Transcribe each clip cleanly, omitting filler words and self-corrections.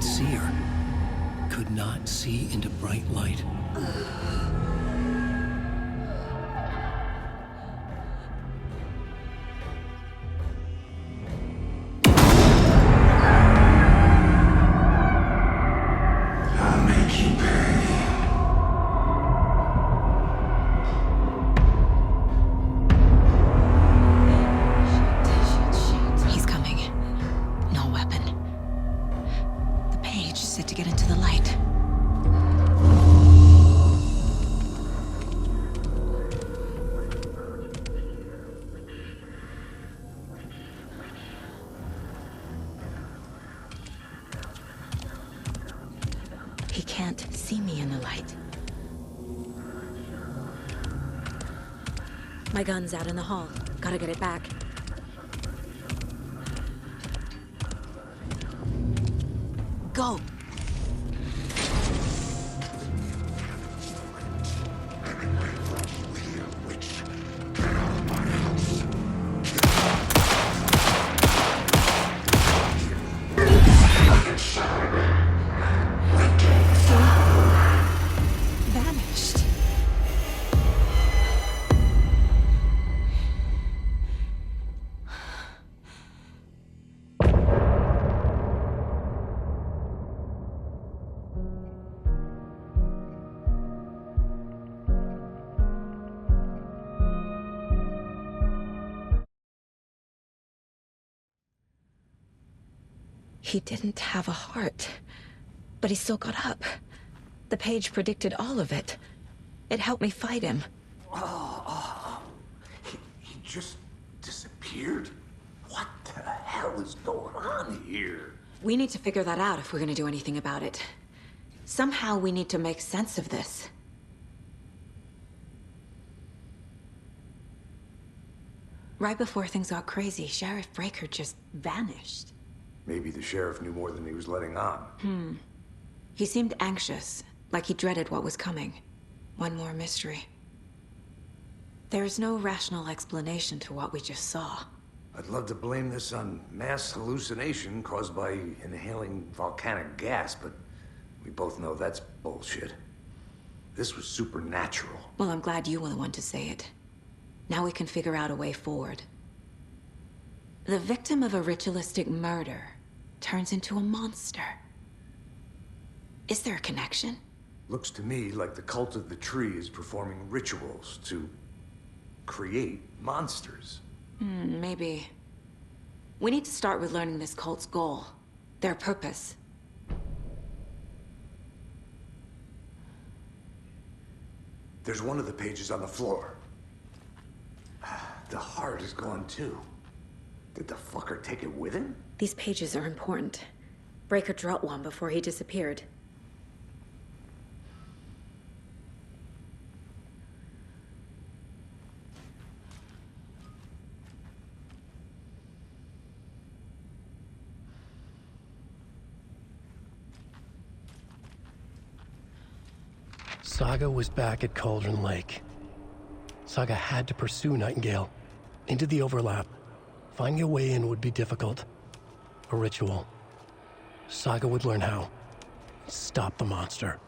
couldn't see her. Could not see into bright light. I'll make you pay. He's coming. No weapon. The page said to get into the light. He can't see me in the light. My gun's out in the hall. Gotta get it back. Go! Vanished. He didn't have a heart, but he still got up. The page predicted all of it. It helped me fight him. He just disappeared? What the hell is going on here? We need to figure that out if we're gonna do anything about it. Somehow we need to make sense of this. Right before things got crazy, Sheriff Breaker just vanished. Maybe the sheriff knew more than he was letting on. He seemed anxious, like he dreaded what was coming. One more mystery. There's no rational explanation to what we just saw. I'd love to blame this on mass hallucination caused by inhaling volcanic gas, but we both know that's bullshit. This was supernatural. Well, I'm glad you were the one to say it. Now we can figure out a way forward. The victim of a ritualistic murder turns into a monster. Is there a connection? Looks to me like the cult of the tree is performing rituals to create monsters. Maybe. We need to start with learning this cult's goal. Their purpose. There's one of the pages on the floor. The heart is gone too. Did the fucker take it with him? These pages are important. Breaker dropped one before he disappeared. Saga was back at Cauldron Lake. Saga had to pursue Nightingale. Into the overlap. Finding a way in would be difficult. A ritual. Saga would learn how. Stop the monster.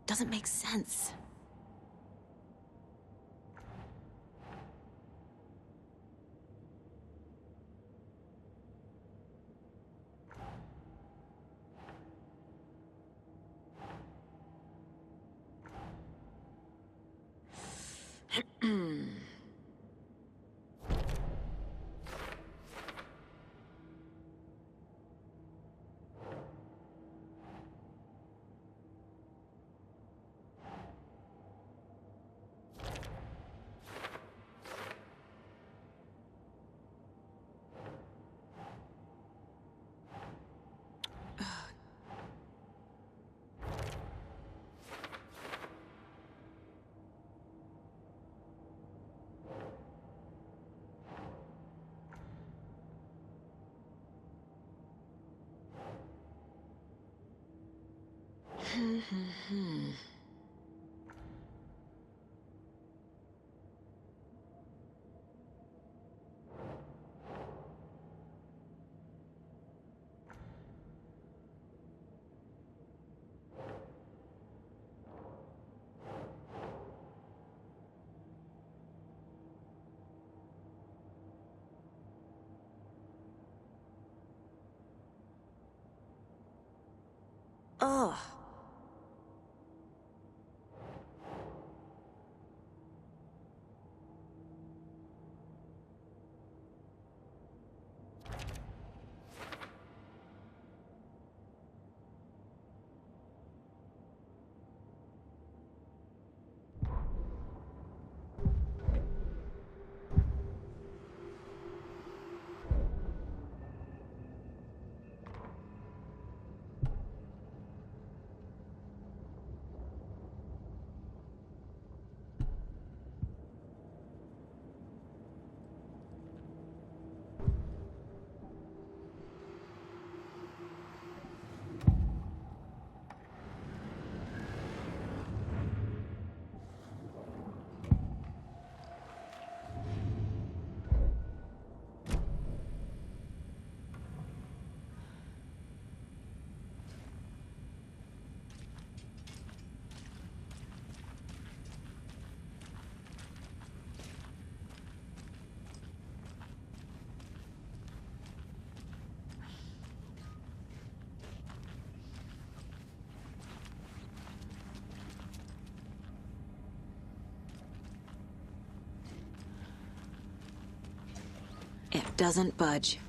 Doesn't make sense. Ugh. It doesn't budge.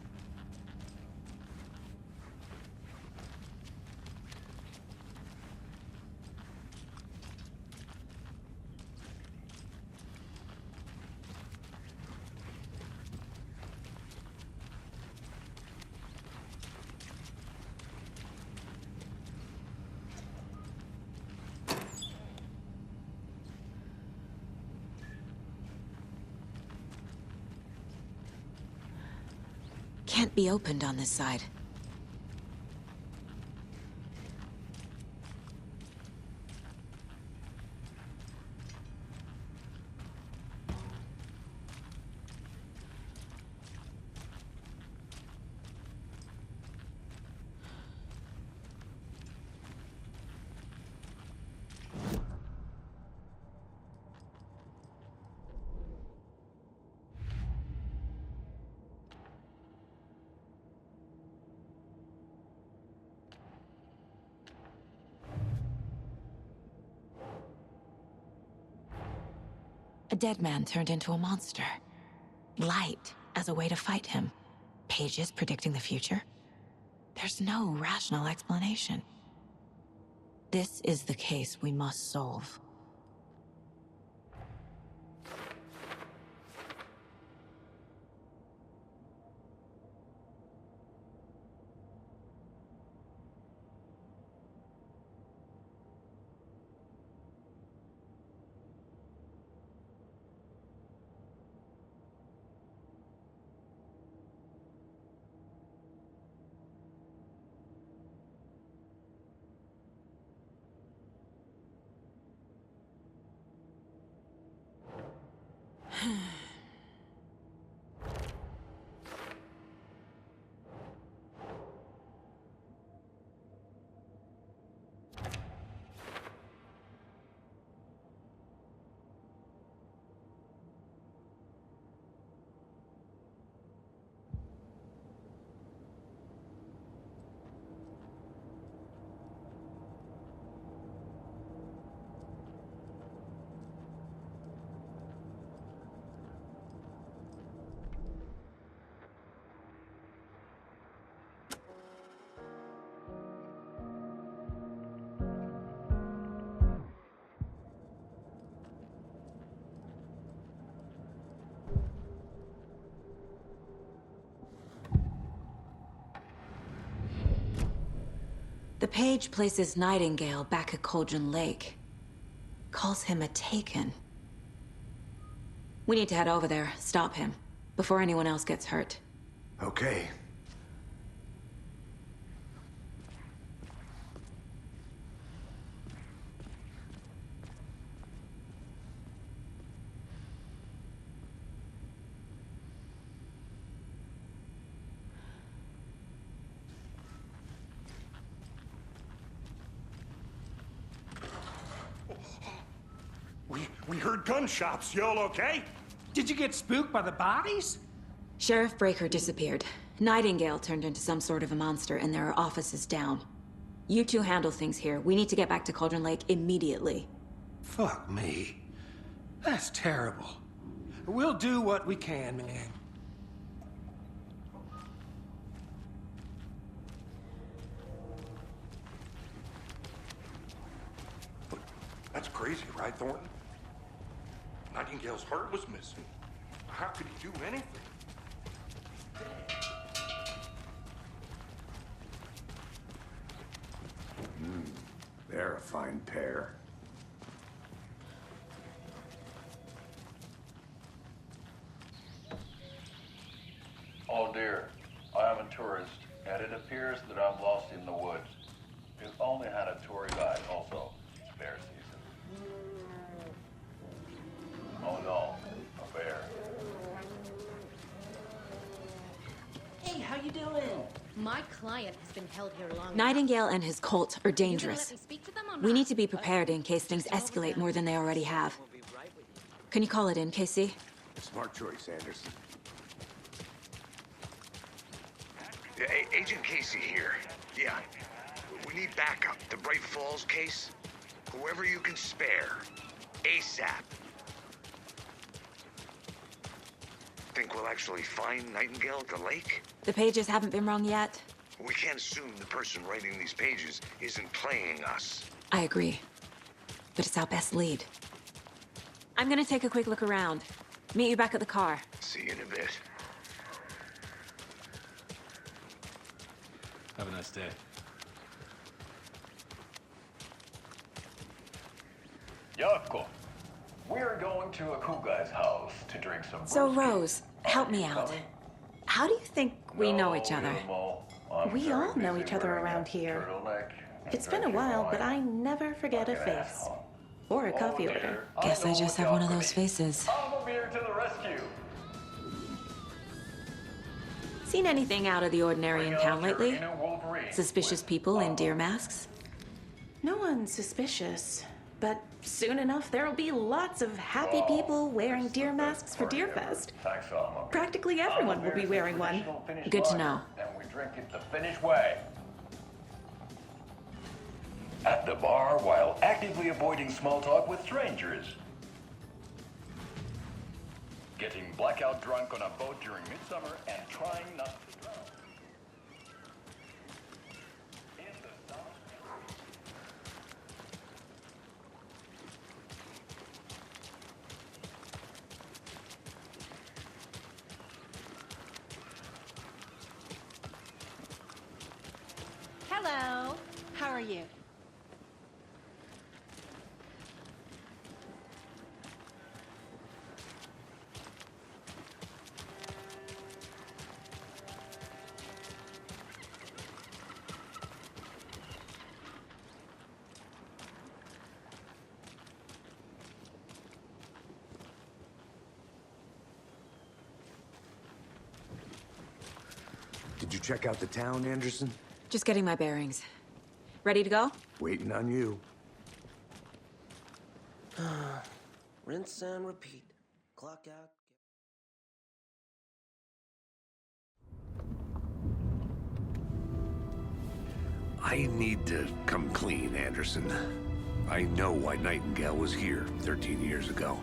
Can't be opened on this side. A dead man turned into a monster. Light as a way to fight him. Pages predicting the future? There's no rational explanation. This is the case we must solve. The page places Nightingale back at Cauldron Lake. Calls him a Taken. We need to head over there, stop him, before anyone else gets hurt. Okay. heard gunshots. Y'all okay? Did you get spooked by the bodies? Sheriff Breaker disappeared. Nightingale turned into some sort of a monster, and there are offices down. You two handle things here. We need to get back to Cauldron Lake immediately. Fuck me. That's terrible. We'll do what we can, man. That's crazy, right, Thornton? Nightingale's heart was missing. How could he do anything? They're a fine pair. Oh dear, I am a tourist, and it appears that I'm lost in the woods. We've only had a tour guide, also. Bear season. Oh no, a bear. Hey, how you doing? My client has been held here long. Nightingale and his cult are dangerous. Let me speak to them or We not? need to be prepared in case things escalate more than they already have. Can you call it in, Casey? Smart choice, Anderson. Agent Casey here. Yeah. We need backup. The Bright Falls case. Whoever you can spare. ASAP. Think we'll actually find Nightingale at the lake? The pages haven't been wrong yet. We can't assume the person writing these pages isn't playing us. I agree. But it's our best lead. I'm gonna take a quick look around. Meet you back at the car. See you in a bit. Have a nice day. Yako, we're going to a cool guy's house to drink some So, whiskey. Rose, help me out. Coming? How do you think we know each other? We all know each other around here. It's been a while, but I never forget a face. Or a coffee order. Guess I just have one of those faces. Automobile to the rescue. Seen anything out of the ordinary in town lately? Wolverine. Suspicious people in deer masks? No one's suspicious. But soon enough, there'll be lots of happy people wearing deer masks for Deerfest. Thanks, Automobile. Practically everyone will be wearing one. Good to know. And we drink it the Finnish way. At the bar while actively avoiding small talk with strangers. Getting blackout drunk on a boat during midsummer and trying not to drown. In the South. Hello. How are you? Did you check out the town, Anderson? Just getting my bearings. Ready to go? Waiting on you. Rinse and repeat. Clock out. I need to come clean, Anderson. I know why Nightingale was here 13 years ago.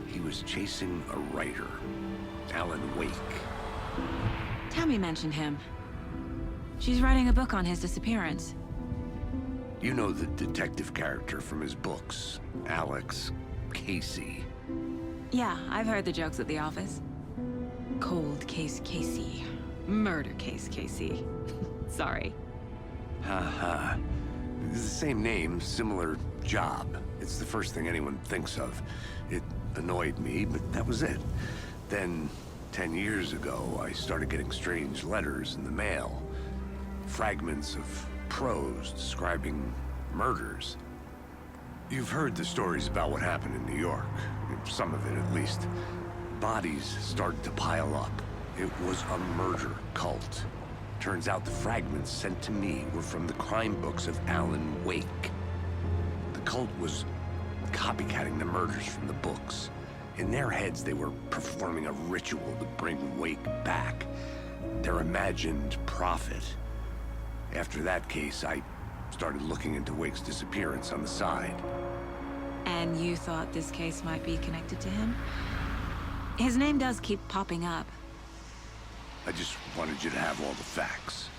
He was chasing a writer, Alan Wake. Tammy mentioned him. She's writing a book on his disappearance. You know the detective character from his books, Alex Casey. Yeah, I've heard the jokes at the office. Cold case Casey. Murder case Casey. Sorry. Ha. It's the same name, similar job. It's the first thing anyone thinks of. It annoyed me, but that was it. Then, 10 years ago, I started getting strange letters in the mail. Fragments of prose describing murders. You've heard the stories about what happened in New York. Some of it, at least. Bodies started to pile up. It was a murder cult. Turns out the fragments sent to me were from the crime books of Alan Wake. The cult was copycatting the murders from the books. In their heads, they were performing a ritual to bring Wake back. Their imagined prophet. After that case, I started looking into Wake's disappearance on the side. And you thought this case might be connected to him? His name does keep popping up. I just wanted you to have all the facts.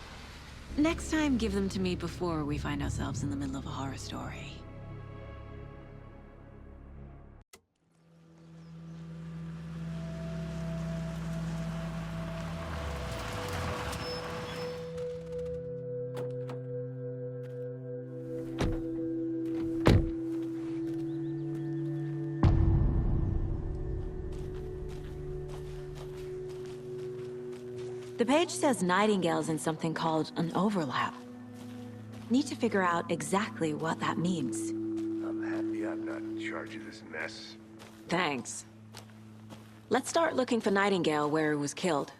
Next time, give them to me before we find ourselves in the middle of a horror story. The page says Nightingale's in something called an overlap. Need to figure out exactly what that means. I'm happy I'm not in charge of this mess. Thanks. Let's start looking for Nightingale where he was killed.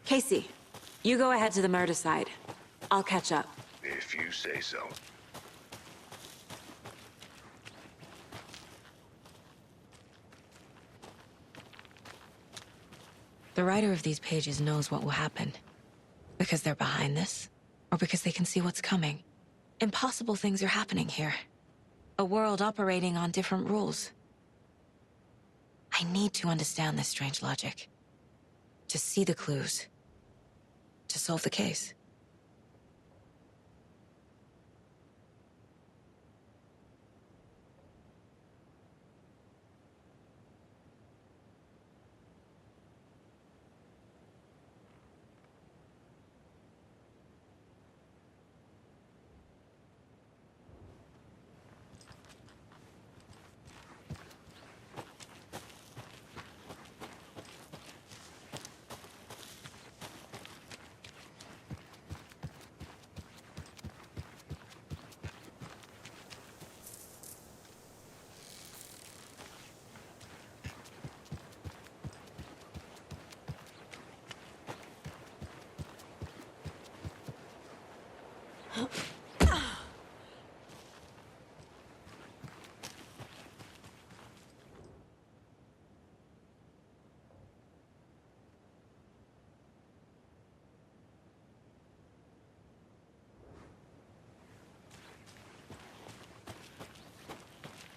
Casey, you go ahead to the murder side. I'll catch up. If you say so. The writer of these pages knows what will happen. Because they're behind this, or because they can see what's coming. Impossible things are happening here. A world operating on different rules. I need to understand this strange logic. To see the clues. To solve the case.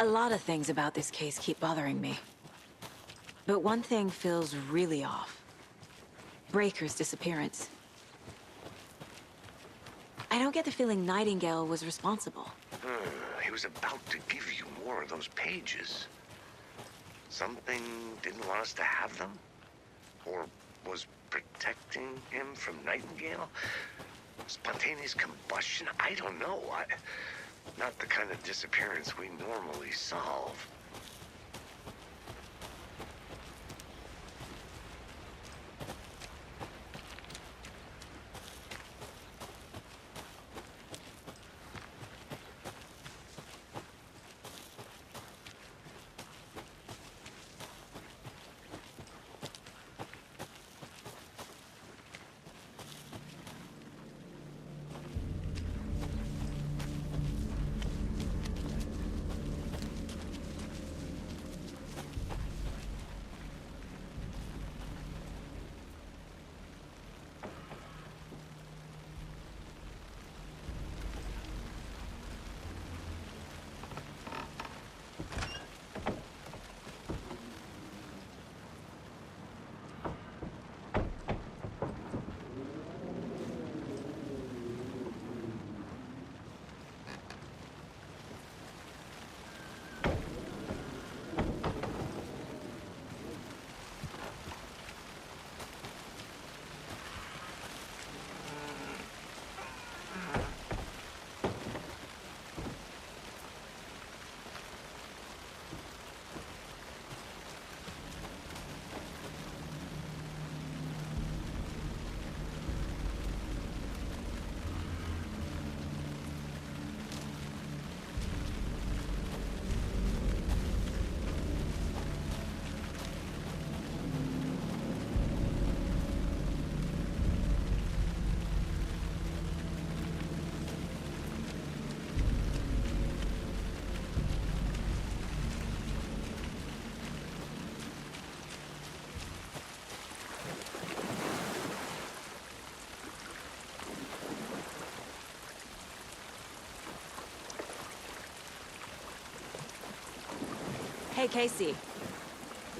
A lot of things about this case keep bothering me. But one thing feels really off. Breaker's disappearance. I don't get the feeling Nightingale was responsible. He was about to give you more of those pages. Something didn't want us to have them? Or was protecting him from Nightingale? Spontaneous combustion? I don't know. Not the kind of disappearance we normally solve. Hey, Casey.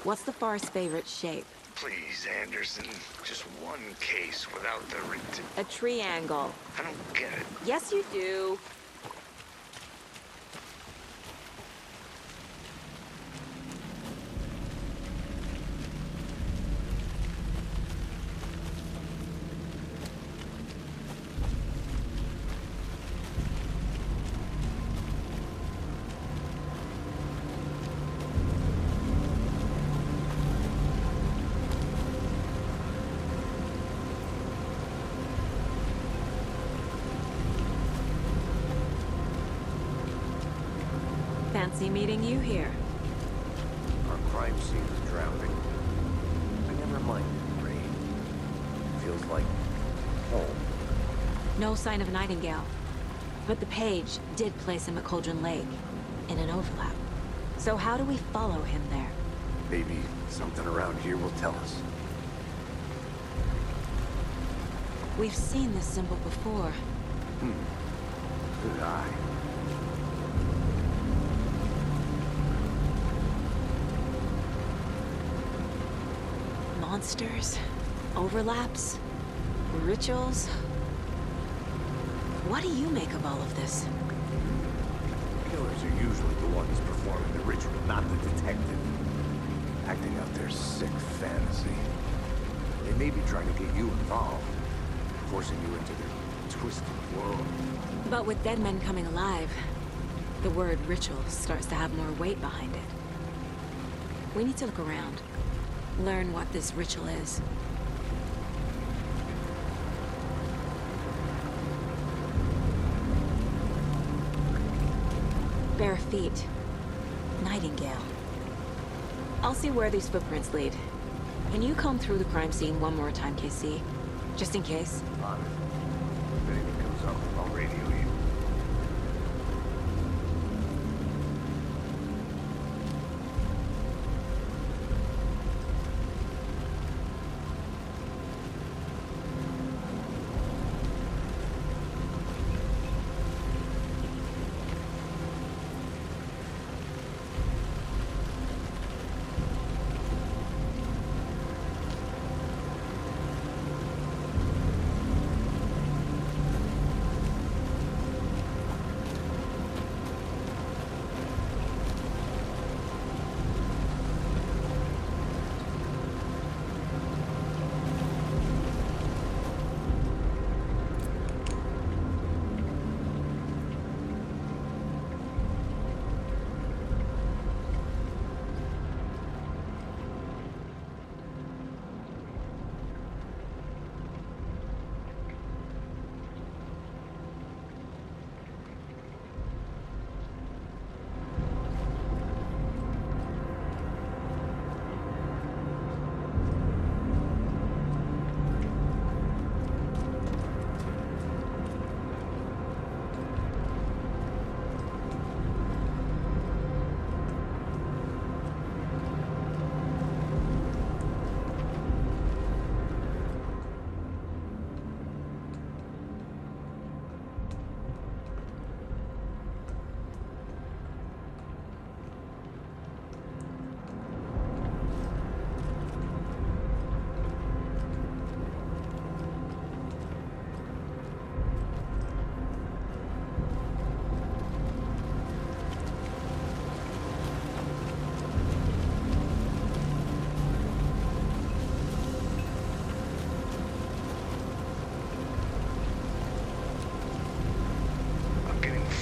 What's the Forest's favorite shape? Please, Anderson. Just one case without the A triangle. I don't get it. Yes, you do. Fancy meeting you here. Our crime scene is drowning. I never minded the rain. Feels like home. No sign of Nightingale. But the page did place him at Cauldron Lake, in an overlap. So how do we follow him there? Maybe something around here will tell us. We've seen this symbol before. Good eye. Monsters, overlaps, rituals. What do you make of all of this? Killers are usually the ones performing the ritual, not the detective. Acting out their sick fantasy. They may be trying to get you involved, forcing you into their twisted world. But with dead men coming alive, the word ritual starts to have more weight behind it. We need to look around. Learn what this ritual is. Bare feet. Nightingale. I'll see where these footprints lead. Can you comb through the crime scene one more time, KC? Just in case. On it. If anything comes up, I'll radio you.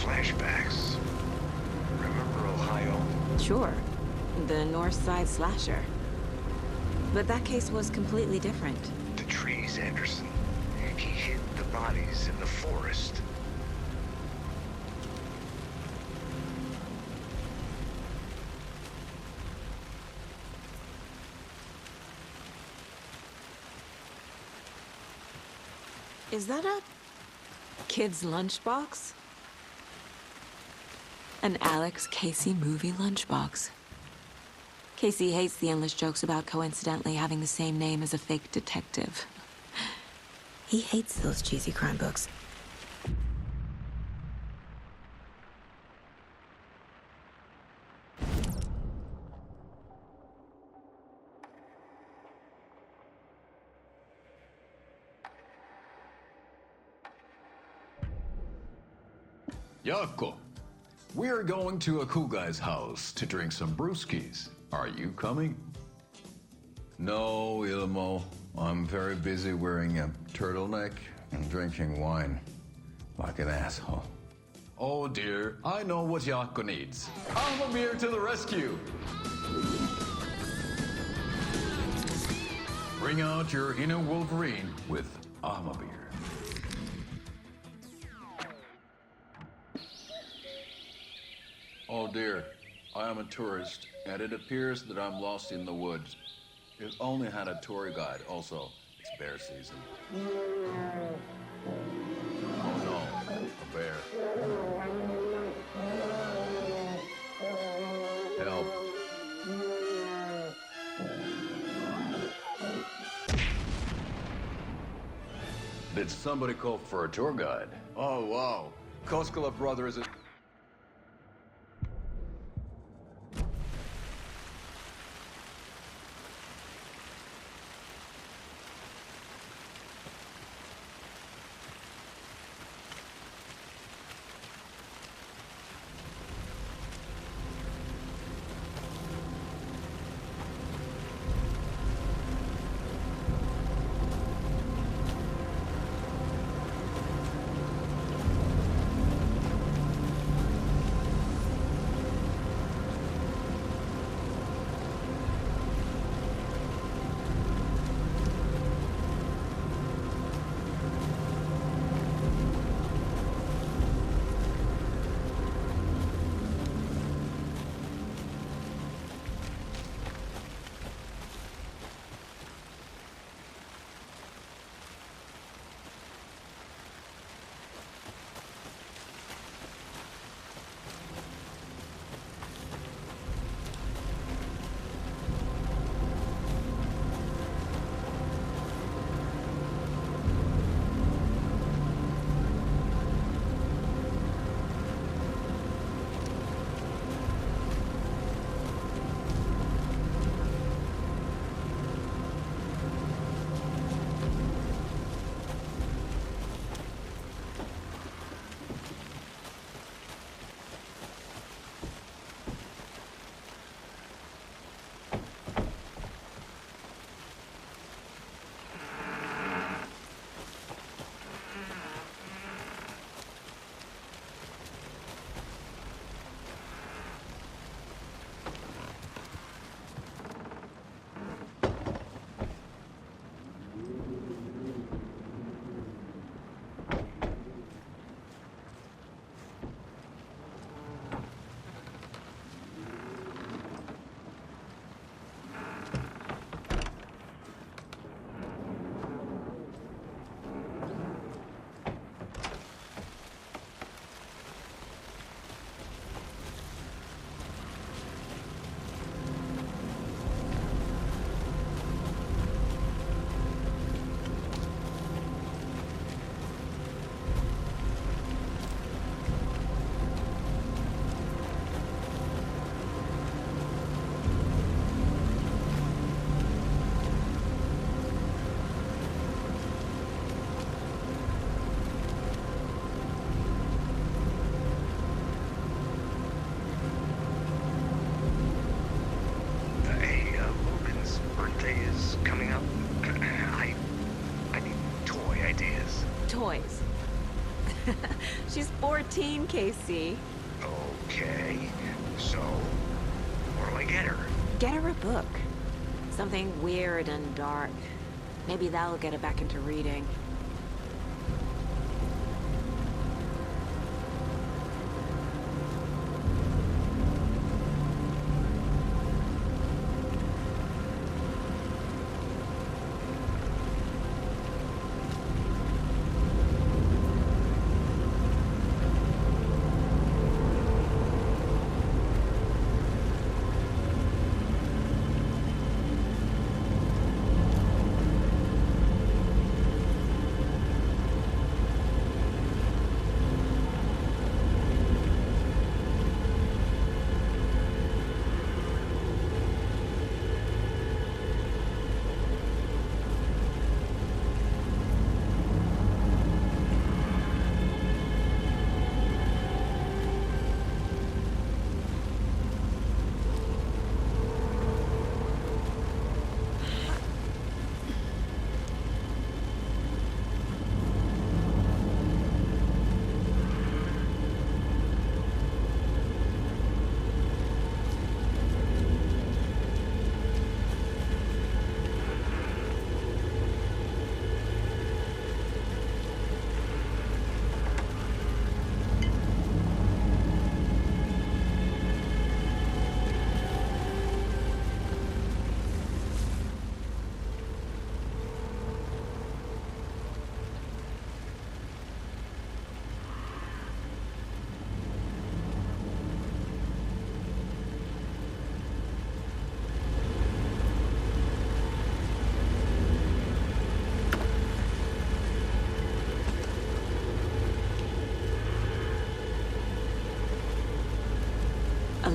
Flashbacks. Remember Ohio? Sure. The North Side slasher. But that case was completely different. The trees, Anderson. He hid the bodies in the forest. Is that a kid's lunchbox? An Alex Casey movie lunchbox. Casey hates the endless jokes about coincidentally having the same name as a fake detective. He hates those cheesy crime books. Yako, we're going to a cool guy's house to drink some brewskis. Are you coming? No, Ilmo. I'm very busy wearing a turtleneck and drinking wine like an asshole. Oh dear, I know what Yako needs. Armor to the rescue! Bring out your inner Wolverine with Armor. Oh dear, I am a tourist, and it appears that I'm lost in the woods. It only had a tour guide, also. It's bear season. Oh no, a bear. Help. Did somebody call for a tour guide? Oh, wow. Koskela brother is a... Toys. She's 14, Casey. Okay, so what do I get her? Get her a book. Something weird and dark. Maybe that'll get her back into reading.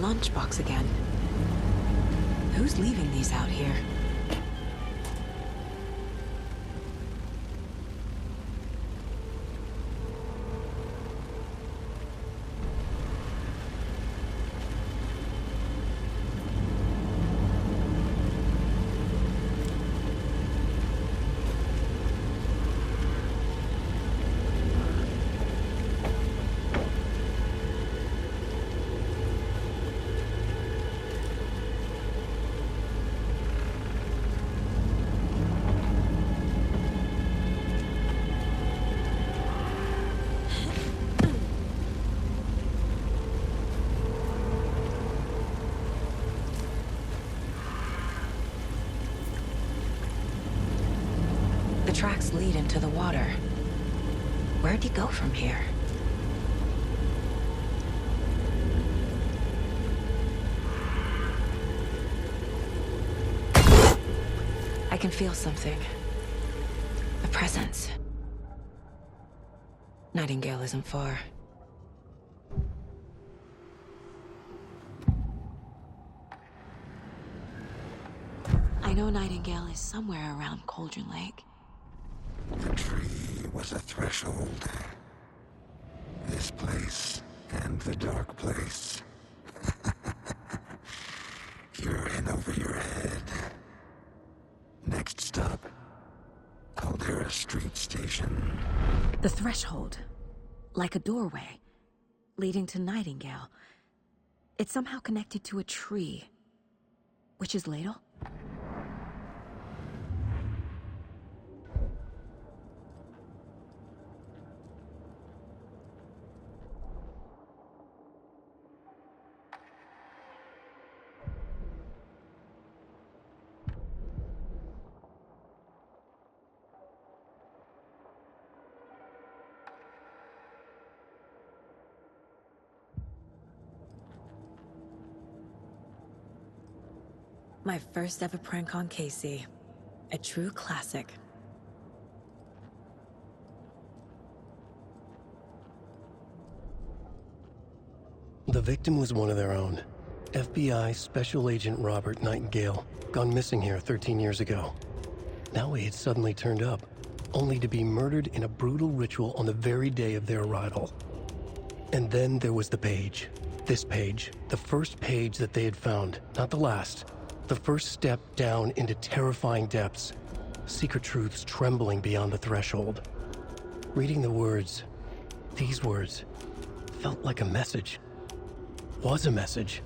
lunchbox again. Who's leaving these out here? The tracks lead into the water. Where'd he go from here? I can feel something. A presence. Nightingale isn't far. I know Nightingale is somewhere around Cauldron Lake. The tree was a threshold. This place and the dark place. You're in over your head. Next stop, Caldera Street Station. The threshold. Like a doorway. Leading to Nightingale. It's somehow connected to a tree. Witch's Ladle? My first ever prank on Casey. A true classic. The victim was one of their own. FBI Special Agent Robert Nightingale, gone missing here 13 years ago. Now he had suddenly turned up, only to be murdered in a brutal ritual on the very day of their arrival. And then there was the page. This page, the first page that they had found, not the last. The first step down into terrifying depths. Secret truths trembling beyond the threshold. Reading the words, these words, felt like a message. Was a message.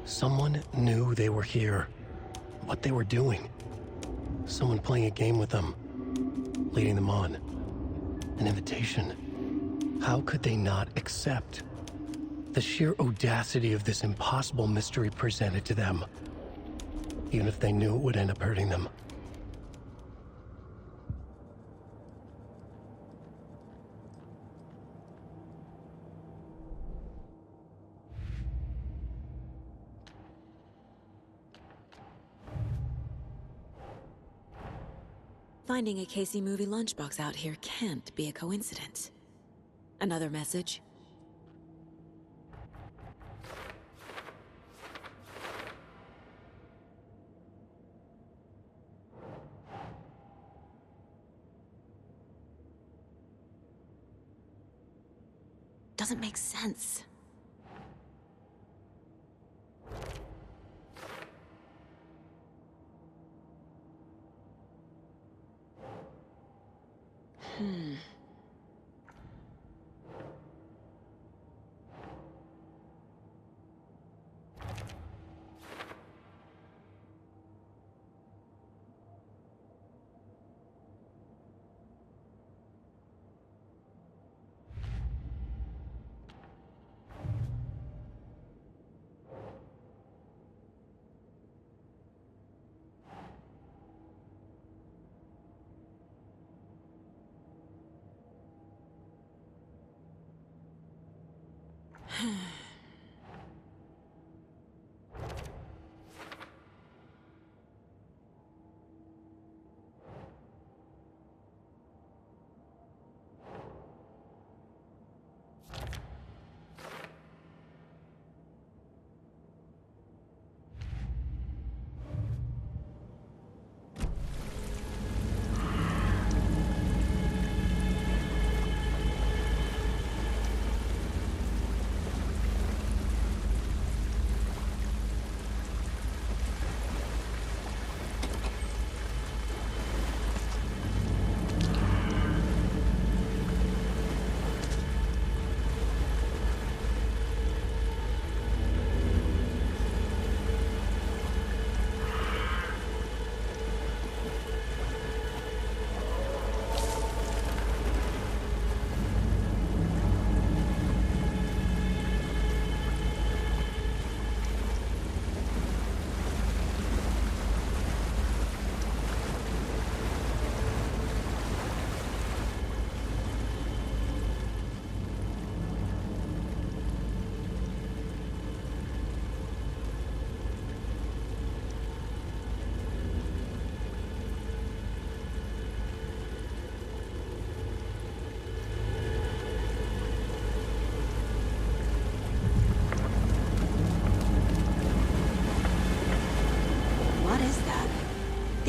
Someone knew they were here. What they were doing. Someone playing a game with them. Leading them on. An invitation. How could they not accept? The sheer audacity of this impossible mystery presented to them. Even if they knew it would end up hurting them. Finding a Casey movie lunchbox out here can't be a coincidence. Another message? Doesn't make sense.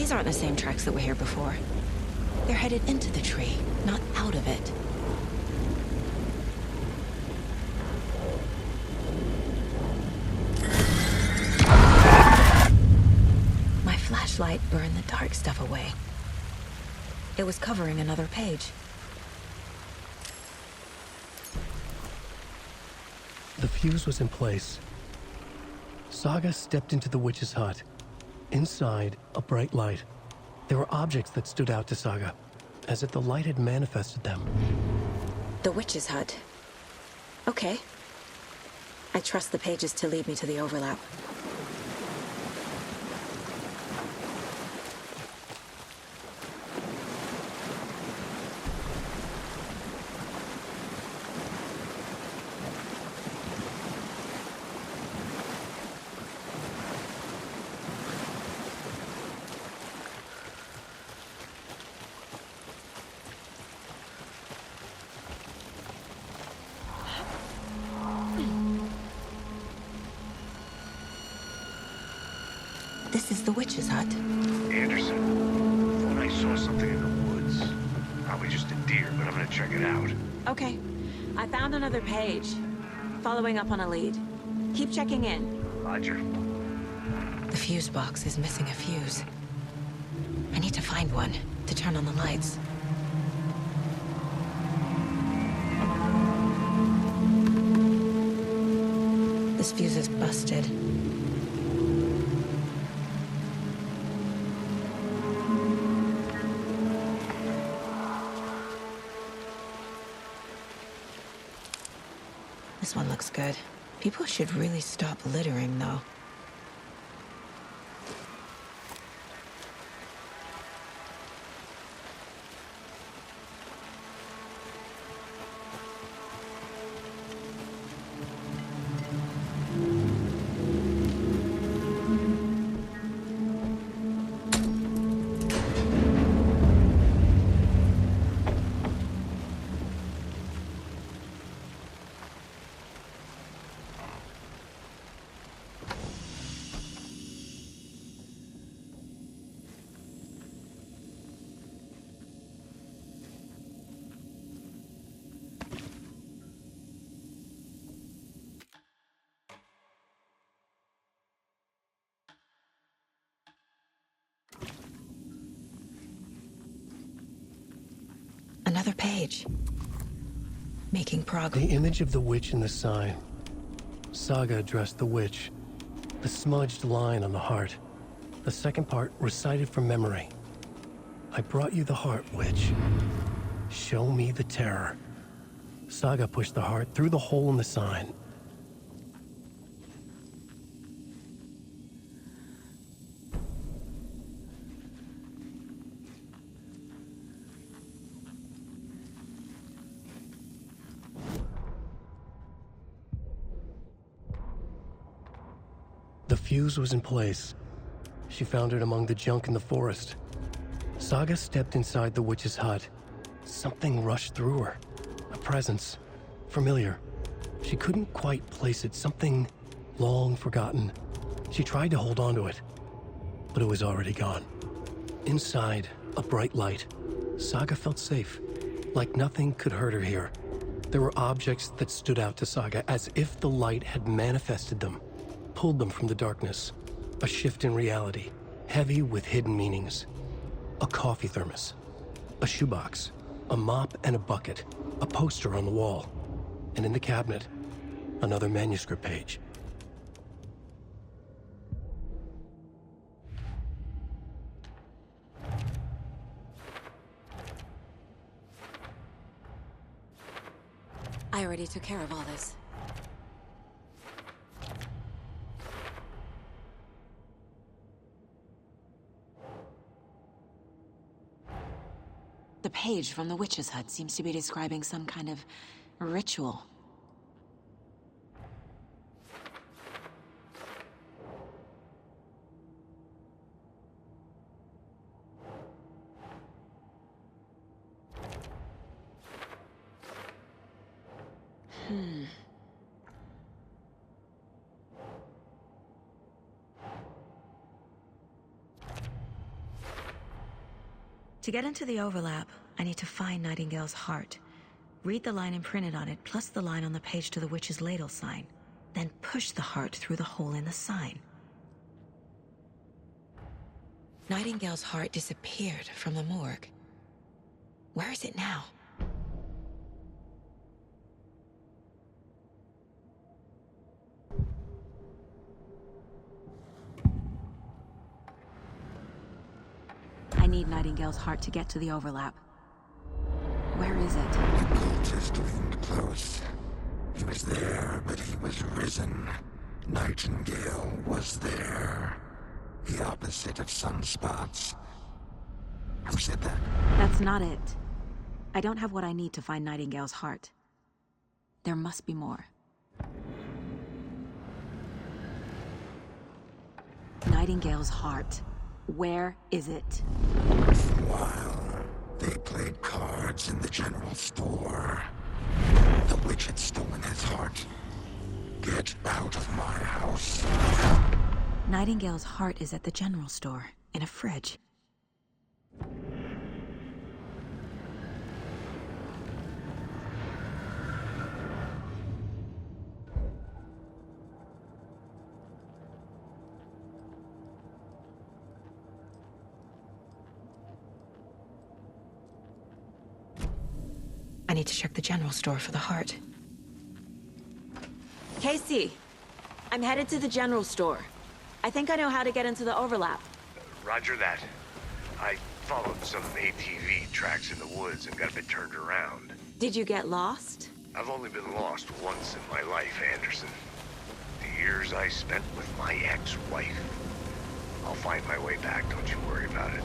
These aren't the same tracks that were here before. They're headed into the tree, not out of it. My flashlight burned the dark stuff away. It was covering another page. The fuse was in place. Saga stepped into the witch's hut. Inside, a bright light. There were objects that stood out to Saga, as if the light had manifested them. The witch's hut. Okay. I trust the pages to lead me to the overlap. This is the witch's hut. Anderson, thought I saw something in the woods. Probably just a deer, but I'm gonna check it out. Okay. I found another page. Following up on a lead. Keep checking in. Roger. The fuse box is missing a fuse. I need to find one to turn on the lights. This fuse is busted. This one looks good. People should really stop littering, though. Another page. Making progress. The image of the witch in the sign. Saga addressed the witch. The smudged line on the heart. The second part recited from memory. I brought you the heart, witch. Show me the terror. Saga pushed the heart through the hole in the sign. The fuse was in place. She found it among the junk in the forest. Saga stepped inside the witch's hut. Something rushed through her. A presence. Familiar. She couldn't quite place it. Something long forgotten. She tried to hold on to it, but it was already gone. Inside, a bright light. Saga felt safe. Like nothing could hurt her here. There were objects that stood out to Saga as if the light had manifested them. Pulled them from the darkness. A shift in reality, heavy with hidden meanings. A coffee thermos, a shoebox, a mop and a bucket, a poster on the wall, and in the cabinet, another manuscript page. I already took care of all this. The page from the witch's hut seems to be describing some kind of ritual. To get into the overlap, I need to find Nightingale's heart. Read the line imprinted on it, plus the line on the page to the witch's ladle sign. Then push the heart through the hole in the sign. Nightingale's heart disappeared from the morgue. Where is it now? I need Nightingale's heart to get to the overlap. Where is it? The cultist leaned close. He was there, but he was risen. Nightingale was there. The opposite of sunspots. Who said that? That's not it. I don't have what I need to find Nightingale's heart. There must be more. Nightingale's heart. Where is it? While they played cards in the general store, the witch had stolen his heart. Get out of my house. Nightingale's heart is at the general store, in a fridge. I need to check the general store for the heart. Casey, I'm headed to the general store. I think I know how to get into the overlap. Roger that. I followed some ATV tracks in the woods and got a bit turned around. Did you get lost? I've only been lost once in my life, Anderson. The years I spent with my ex-wife. I'll find my way back, don't you worry about it.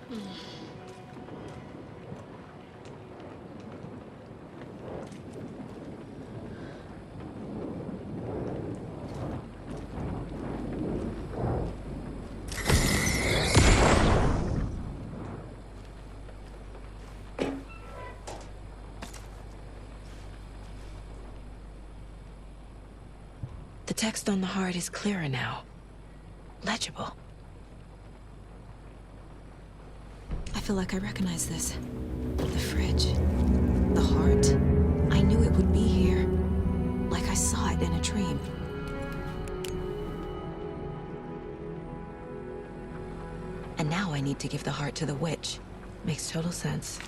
The text on the heart is clearer now. Legible. I feel like I recognize this. The fridge. The heart. I knew it would be here. Like I saw it in a dream. And now I need to give the heart to the witch. Makes total sense.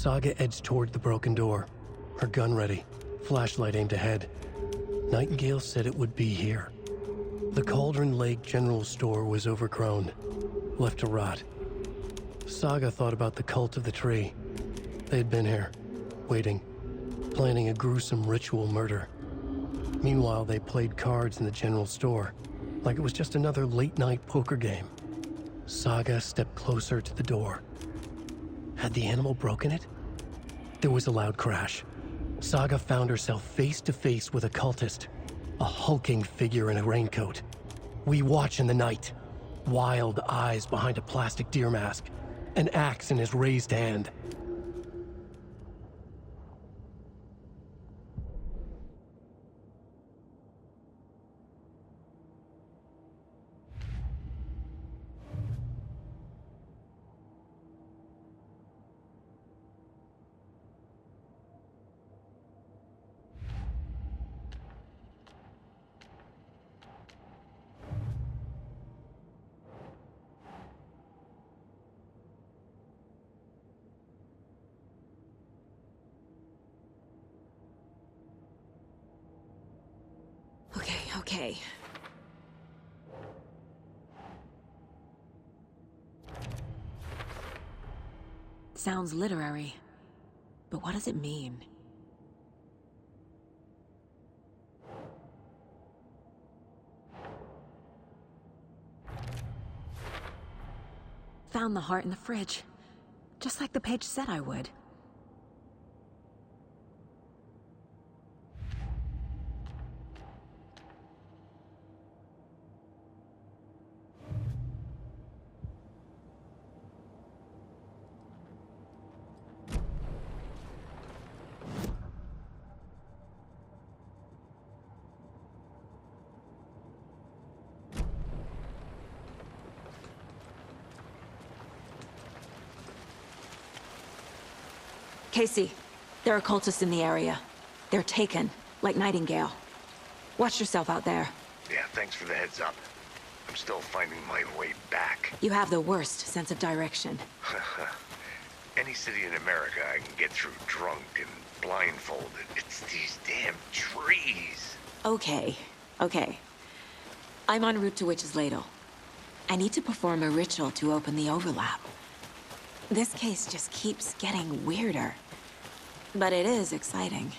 Saga edged toward the broken door, her gun ready, flashlight aimed ahead. Nightingale said it would be here. The Cauldron Lake General Store was overgrown, left to rot. Saga thought about the cult of the tree. They had been here, waiting, planning a gruesome ritual murder. Meanwhile, they played cards in the general store, like it was just another late-night poker game. Saga stepped closer to the door. Had the animal broken it? There was a loud crash. Saga found herself face to face with a cultist, a hulking figure in a raincoat. We watch in the night. Wild eyes behind a plastic deer mask, an axe in his raised hand. Okay. Sounds literary, but what does it mean? Found the heart in the fridge, just like the page said I would. Casey, there are cultists in the area. They're taken, like Nightingale. Watch yourself out there. Yeah, thanks for the heads up. I'm still finding my way back. You have the worst sense of direction. Any city in America I can get through drunk and blindfolded. It's these damn trees. Okay. I'm en route to Witch's Ladle. I need to perform a ritual to open the overlap. This case just keeps getting weirder. But it is exciting.